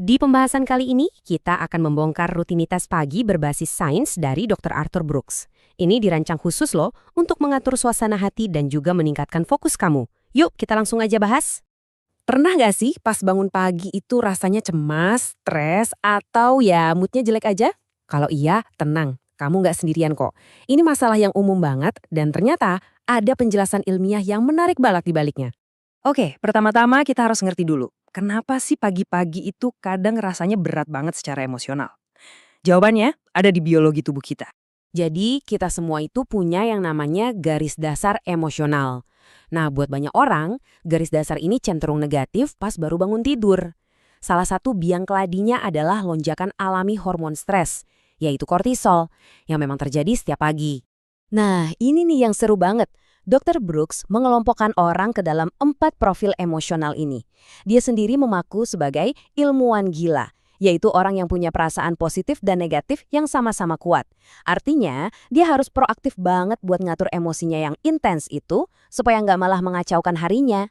Di pembahasan kali ini, kita akan membongkar rutinitas pagi berbasis sains dari Dr. Arthur Brooks. Ini dirancang khusus loh untuk mengatur suasana hati dan juga meningkatkan fokus kamu. Yuk, kita langsung aja bahas. Pernah nggak sih pas bangun pagi itu rasanya cemas, stres, atau ya moodnya jelek aja? Kalau iya, tenang, kamu nggak sendirian kok. Ini masalah yang umum banget dan ternyata ada penjelasan ilmiah yang menarik banget di baliknya. Oke, pertama-tama kita harus ngerti dulu. Kenapa sih pagi-pagi itu kadang rasanya berat banget secara emosional? Jawabannya ada di biologi tubuh kita. Jadi, kita semua itu punya yang namanya garis dasar emosional. Nah, buat banyak orang, garis dasar ini cenderung negatif pas baru bangun tidur. Salah satu biang keladinya adalah lonjakan alami hormon stres, yaitu kortisol, yang memang terjadi setiap pagi. Nah, ini nih yang seru banget. Dr. Brooks mengelompokkan orang ke dalam 4 profil emosional ini. Dia sendiri memaku sebagai ilmuwan gila, yaitu orang yang punya perasaan positif dan negatif yang sama-sama kuat. Artinya, dia harus proaktif banget buat ngatur emosinya yang intens itu, supaya nggak malah mengacaukan harinya.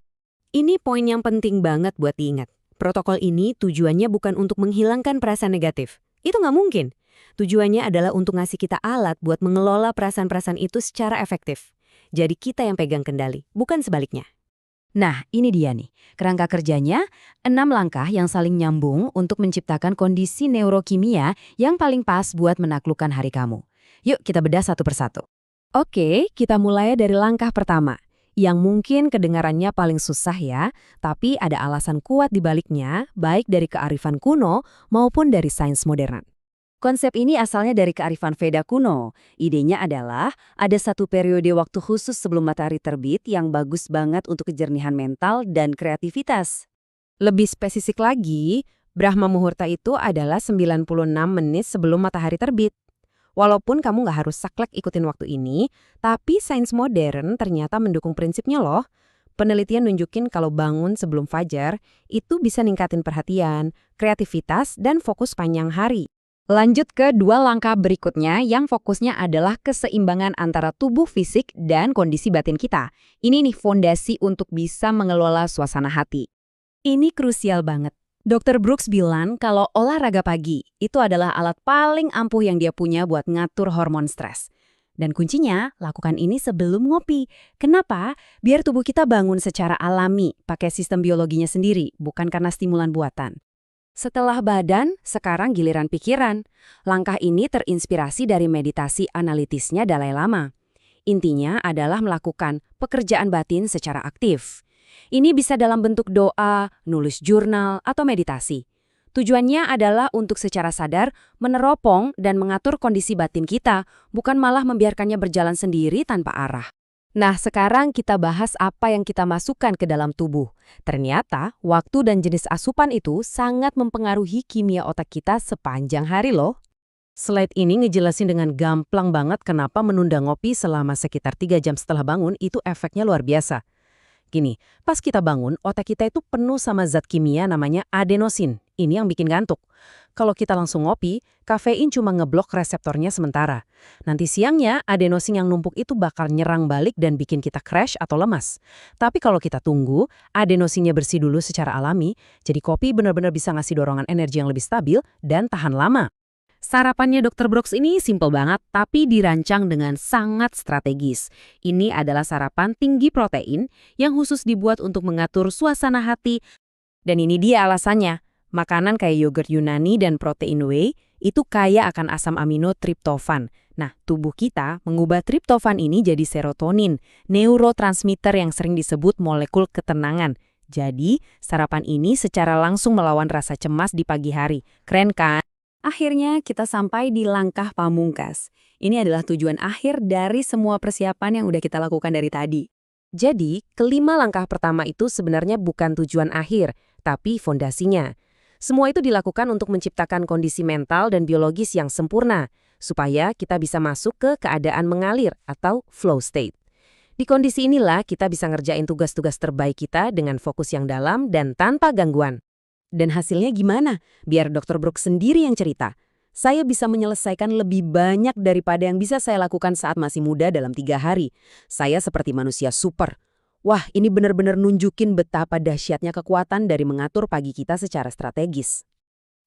Ini poin yang penting banget buat diingat. Protokol ini tujuannya bukan untuk menghilangkan perasaan negatif. Itu nggak mungkin. Tujuannya adalah untuk ngasih kita alat buat mengelola perasaan-perasaan itu secara efektif. Jadi kita yang pegang kendali, bukan sebaliknya. Nah, ini dia nih. Kerangka kerjanya, 6 langkah yang saling nyambung untuk menciptakan kondisi neurokimia yang paling pas buat menaklukkan hari kamu. Yuk kita bedah satu persatu. Oke, kita mulai dari langkah pertama. Yang mungkin kedengarannya paling susah ya, tapi ada alasan kuat di baliknya, baik dari kearifan kuno maupun dari sains modern. Konsep ini asalnya dari kearifan Veda kuno. Idenya adalah ada satu periode waktu khusus sebelum matahari terbit yang bagus banget untuk kejernihan mental dan kreativitas. Lebih spesifik lagi, Brahma Muhurta itu adalah 96 menit sebelum matahari terbit. Walaupun kamu nggak harus saklek ikutin waktu ini, tapi sains modern ternyata mendukung prinsipnya loh. Penelitian nunjukin kalau bangun sebelum fajar itu bisa ningkatin perhatian, kreativitas, dan fokus panjang hari. Lanjut ke 2 langkah berikutnya yang fokusnya adalah keseimbangan antara tubuh fisik dan kondisi batin kita. Ini nih fondasi untuk bisa mengelola suasana hati. Ini krusial banget. Dr. Brooks bilang kalau olahraga pagi itu adalah alat paling ampuh yang dia punya buat ngatur hormon stres. Dan kuncinya, lakukan ini sebelum ngopi. Kenapa? Biar tubuh kita bangun secara alami, pakai sistem biologinya sendiri, bukan karena stimulan buatan. Setelah badan, sekarang giliran pikiran. Langkah ini terinspirasi dari meditasi analitisnya Dalai Lama. Intinya adalah melakukan pekerjaan batin secara aktif. Ini bisa dalam bentuk doa, nulis jurnal, atau meditasi. Tujuannya adalah untuk secara sadar meneropong dan mengatur kondisi batin kita, bukan malah membiarkannya berjalan sendiri tanpa arah. Nah, sekarang kita bahas apa yang kita masukkan ke dalam tubuh. Ternyata, waktu dan jenis asupan itu sangat mempengaruhi kimia otak kita sepanjang hari loh. Slide ini ngejelasin dengan gamblang banget kenapa menunda ngopi selama sekitar 3 jam setelah bangun itu efeknya luar biasa. Gini, pas kita bangun, otak kita itu penuh sama zat kimia namanya adenosin. Ini yang bikin ngantuk. Kalau kita langsung ngopi, kafein cuma ngeblok reseptornya sementara. Nanti siangnya, adenosin yang numpuk itu bakal nyerang balik dan bikin kita crash atau lemas. Tapi kalau kita tunggu, adenosinnya bersih dulu secara alami, jadi kopi benar-benar bisa ngasih dorongan energi yang lebih stabil dan tahan lama. Sarapannya Dr. Brooks ini simple banget, tapi dirancang dengan sangat strategis. Ini adalah sarapan tinggi protein yang khusus dibuat untuk mengatur suasana hati. Dan ini dia alasannya. Makanan kayak yogurt Yunani dan protein whey itu kaya akan asam amino triptofan. Nah, tubuh kita mengubah triptofan ini jadi serotonin, neurotransmitter yang sering disebut molekul ketenangan. Jadi, sarapan ini secara langsung melawan rasa cemas di pagi hari. Keren kan? Akhirnya kita sampai di langkah pamungkas. Ini adalah tujuan akhir dari semua persiapan yang udah kita lakukan dari tadi. Jadi, kelima langkah pertama itu sebenarnya bukan tujuan akhir, tapi fondasinya. Semua itu dilakukan untuk menciptakan kondisi mental dan biologis yang sempurna, supaya kita bisa masuk ke keadaan mengalir atau flow state. Di kondisi inilah kita bisa ngerjain tugas-tugas terbaik kita dengan fokus yang dalam dan tanpa gangguan. Dan hasilnya gimana? Biar Dr. Brooks sendiri yang cerita. Saya bisa menyelesaikan lebih banyak daripada yang bisa saya lakukan saat masih muda dalam 3 hari. Saya seperti manusia super. Wah, ini benar-benar nunjukin betapa dahsyatnya kekuatan dari mengatur pagi kita secara strategis.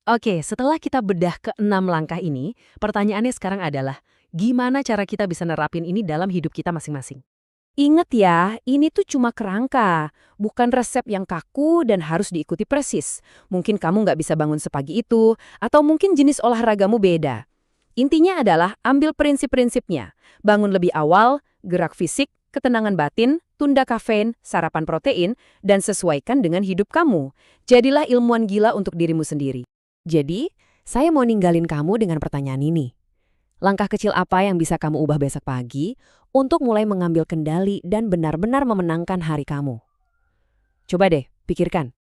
Oke, setelah kita bedah ke-6 langkah ini, pertanyaannya sekarang adalah, gimana cara kita bisa nerapin ini dalam hidup kita masing-masing? Ingat ya, ini tuh cuma kerangka, bukan resep yang kaku dan harus diikuti persis. Mungkin kamu nggak bisa bangun sepagi itu, atau mungkin jenis olahragamu beda. Intinya adalah ambil prinsip-prinsipnya. Bangun lebih awal, gerak fisik, ketenangan batin, tunda kafein, sarapan protein, dan sesuaikan dengan hidup kamu. Jadilah ilmuwan gila untuk dirimu sendiri. Jadi, saya mau ninggalin kamu dengan pertanyaan ini. Langkah kecil apa yang bisa kamu ubah besok pagi untuk mulai mengambil kendali dan benar-benar memenangkan hari kamu? Coba deh, pikirkan.